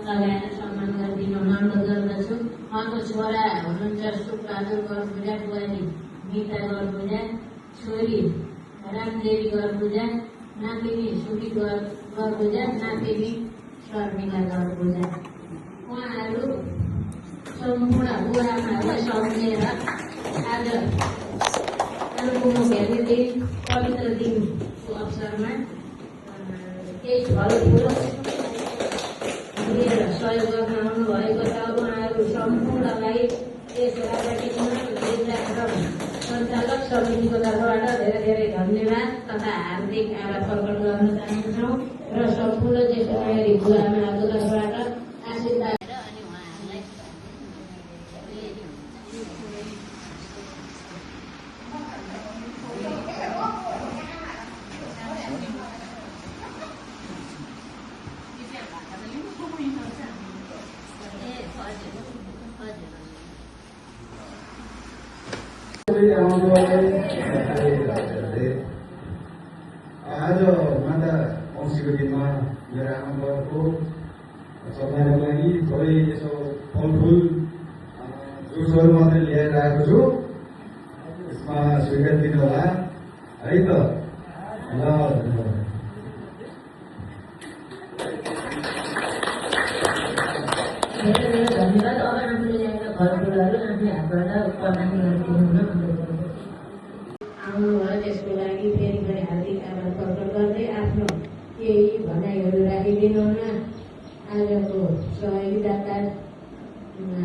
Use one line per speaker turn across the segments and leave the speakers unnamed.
लगाएर सम्मान गरिदिन अनुरोध गर्दछु। उहाँको छोरा हुनुहुन्छ सुकबहादुर गरपूजा, बुहारी गीता गरपूजा, छोरी रामदेवी गरपूजा, नातिनी सुकी गरपूजा, नातिनी शर्मिला गरपूजा। उहाँहरू सम्पूर्ण बुढामाहरूलाई सम्झेर आज कालेबुङमा भेट्ने दिन पवित्र दिनको अवसरमा केही फलफुल सहयोग गर्न आउनुभएको छ। उहाँहरू सम्पूर्णलाई यस राजाकृष्ण जिल्ला सञ्चालक समितिको तर्फबाट धेरै धेरै धन्यवाद तथा हार्दिक आभार प्रकट गर्न चाहन्छौँ र सम्पूर्ण ज्येष्ठ नागरिक बुढामाहरूको तर्फबाट आशीर्वाद
आज माता औँसीको दिनमा मेरो आमाबाबुको सल्लाहको लागि थोरै यसो फलफुल जुसहरू मात्रै ल्याएर आएको छु। यसमा स्वीकार दिनु होला है त। ल
धन्यवाद। अब आफूले ल्याएका फलफुलहरू आफूले हातबाट प्रदान गरिदिनु आउनुभयो, त्यसको लागि फेरि हार्दिक आभार प्रकट गर्दै आफ्नो केही भनाइहरू राखिदिनु हुन आजको सहयोगदाता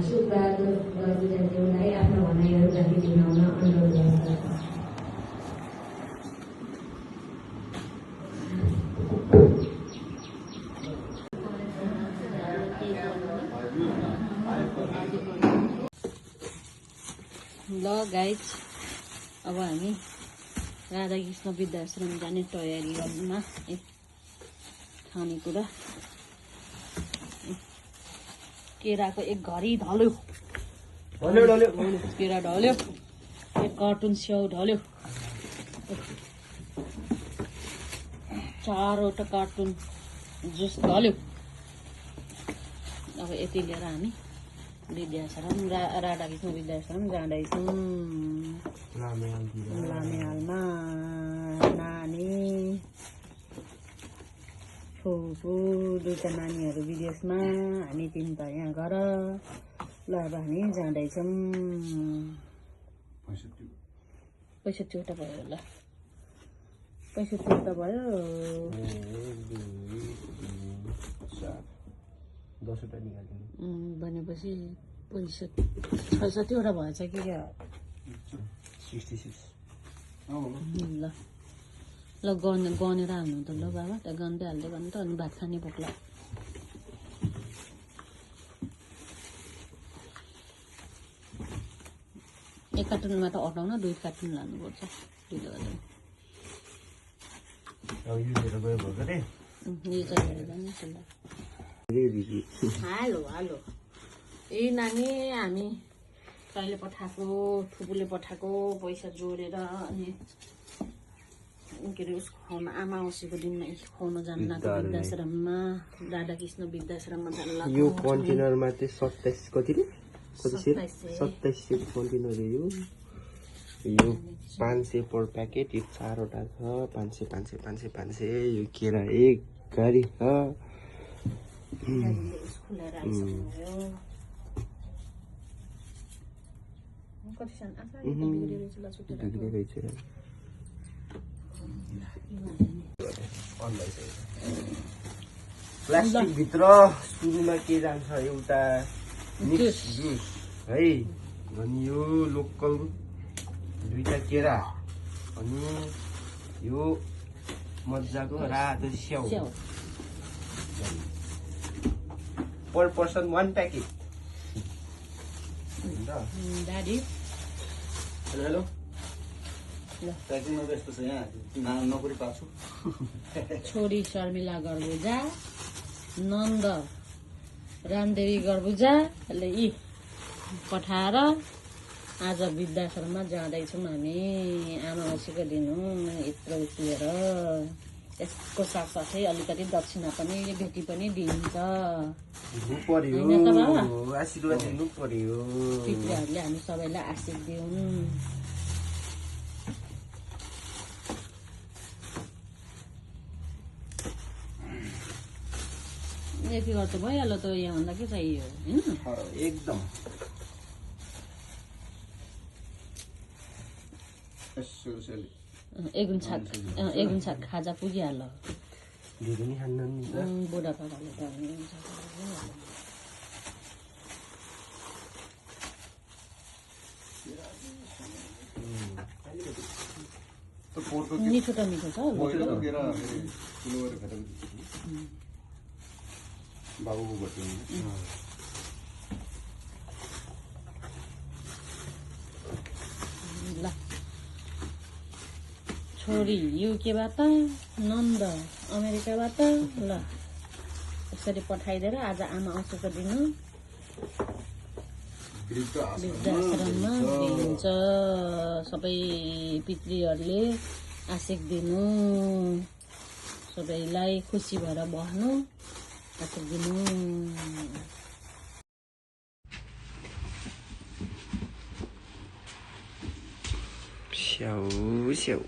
सुकबहादुर गरपूजाज्यूलाई आफ्नो भनाइहरू राखिदिनु हुन अनुरोध गर्दछु।
ल गाइज, अब हामी राधाकृष्ण वृद्धाश्रम जाने तयारी गर्नुमा खानेकुरा केराको एक घरी ढल्यो, केरा ढल्यो, एक कार्टुन स्याउ ढल्यो, 4वटा कार्टुन जुस ढल्यो। अब यति लिएर हामी वृद्धाश्रम राधाकृष्ण वृद्धाश्रम जाँदैछौँ। लामेहालमा नानी फुपू दुईटा नानीहरू विदेशमा, हामी तिनवटा यहाँ घर। ल अब हामी जाँदैछौँ। 65वटा भयो। ल 65वटा भयो।
10वटा निकालिदिनु
भनेपछि 65वटा भएछ कि क्या?
66।
ल ल गनेर हाल्नु त ल बाबा, त्यहाँ गन्दै हाल्दै गर्नु त। अनि भात खाने भोक लाग्यो। एक कार्टुनमा त अटाउन 2 कार्टुन लानुपर्छ ढिलो गर्दा
अब यो लिएर गयो भएको रे
यो चाहिँ जाने हालो हालो ए नानी हामी कहिले पठाएको थुपुले पठाएको पैसा जोडेर अनि के अरे उसको खुवाउन आमा औँसीको दिनमा खुवाउन जानु लाग्यो वृद्धाश्रममा राधा कृष्ण वृद्धाश्रममा जानु लाग्यो
यो कन्टेनरमा चाहिँ 27 कति रे कति सेट 2700 कन्टेनर हो यो 500 पर प्याकेट यो 4 वटा छ 500 500 500 500 यो केरा एक गाडी छ
खुलेर आइसक्यो कति सानो आफै बिग्रेर चला छुटेर
प्लास्टिक भित्र सुरुमा के जान्छ एउटा मिक्स जुस है अनि यो लोकल 2टा केरा अनि यो मजाको रातो स्याउ पर पर्सन 1 प्याकेट
दादी
हेलो प्याकिङमा व्यस्त छ यहाँ नोकरी पाएको छु
छोरी शर्मिला गर्बुजा नन्द रामदेवी गर्बुजाले यी पठाएर आज वृद्धाश्रममा जाँदैछौँ हामी आमा औँसीको दिन हो यत्रो लिएर यसको साथसाथै अलिकति दक्षिणा पनि भेटी पनि दिन्छ
आशीर्वाद दिनु पर्यो
पितृहरूले हामी सबैलाई आशीर्वाद दिउँ यति गर्छ भइहाल्यो त यहाँभन्दा के चाहियो होइन
एकदम
एगुन साग खाजा पुगिहाल्यो
धेरै नि खान्न नि त
बुढापाकाले त मिठो त मिठो छ
बाबुको बटुवा
ल छोरी युकेबाट नन्द अमेरिकाबाट ल यसरी पठाइदिएर आज आमा औँसीको दिन वृद्धाश्रममा दिन्छ सबै पितृहरूले आशिक दिनु सबैलाई खुसी भएर बस्नु आशिक दिनु
स्याउ स्याउ